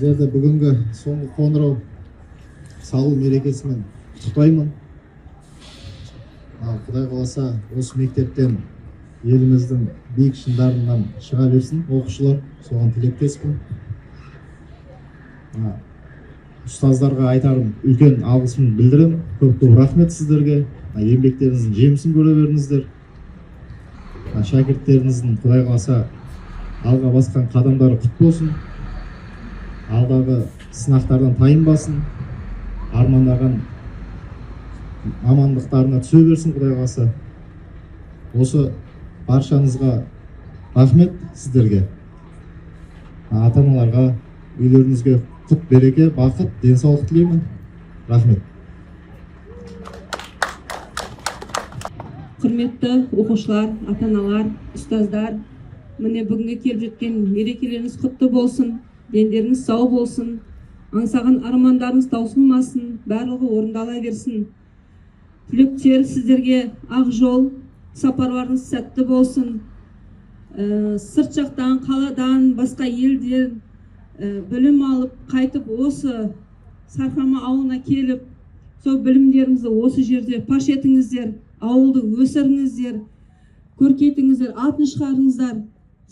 сіздерді бүгінгі соңғы қоңырау салу мерекесімен құттықтаймын. Құдай қаласа осы мектептен еліміздің биік шыңдарынан шыға берсін оқушылар, соған тілектеспін. Ұстаздарға айтарым үлкен алғысымды білдірем. Көп рахмет сіздерге. Еңбектеріңіздің жемісін көре беріңіздер. Шәкірттеріңіздің Құдай қаласа алға басқан қадамдары құтты болсын. Алдағы сынақтардан тайынбасын. Армандаған мамандықтарына түсе берсін Құдай қаласа. Осы баршаңызға рахмет сіздерге. Ата-аналарға, үйлеріңізге құт береке, бақыт, денсаулық тілеймін. Рахмет. Құрметті оқушылар, ата-аналар, ұстаздар, міне бүгінгі келіп жеткен мерекелеріңіз құтты болсын, дендеріңіз сау болсын, аңсаған армандарыңыз таусылмасын, барлығы орындала берсін. Түлектер сіздерге ақ жол, сапарларыңыз сәтті болсын. Сырт жақтан, қаладан, басқа елден білім алып, қайтып осы Сарқама ауылына келіп, сол білімдеріңізді осы жерде паш етіңіздер, ауылды өсіріңіздер, көркейтіңіздер, атын шығарыңыздар.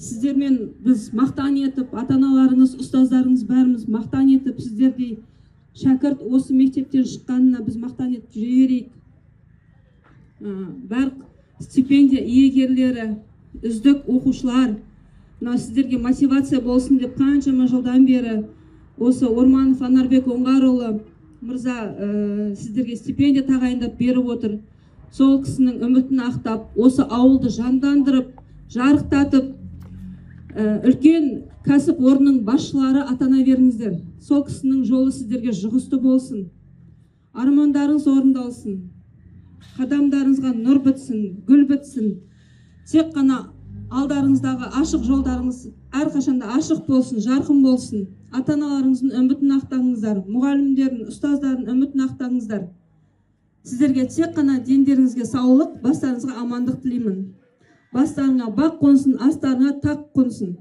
Сіздермен біз мақтан етіп, ата-аналарыңыз, ұстаздарыңыз бәріміз мақтан етіп, сіздердей шәкірт осы мектептен шыққанына біз мақтан етіп жүре берейік. Бар стипендия иегерлері, үздік оқушылар, сіздерге мотивация болсын деп қаншама жылдан бері осы Орманов Анарбек Оңғарұлы мырза сіздерге стипендия тағайындап беріп отыр. Сол кісінің үмітін ақтап, осы ауылды жандандырып, жарықтатып, үлкен кәсіп орнының басшылары атана беріңіздер. Сол кісінің жолы сіздерге жұғысты болсын. Армандарыңыз орындалсын. Қадамдарыңызға нұр бітсін, гүл бітсін. Тек қана алдарыңыздағы ашық жолдарыңыз әрқашанда ашық болсын, жарқын болсын. Ата-аналарыңыздың үмітін ақтаңыздар, мұғалімдердің, ұстаздардың үмітін ақтаңыздар. Сіздерге тек қана дендеріңізге саулық, бастарыңызға амандық тілеймін. Бастарыңа бақ қонсын, астарыңа тақ қонсын.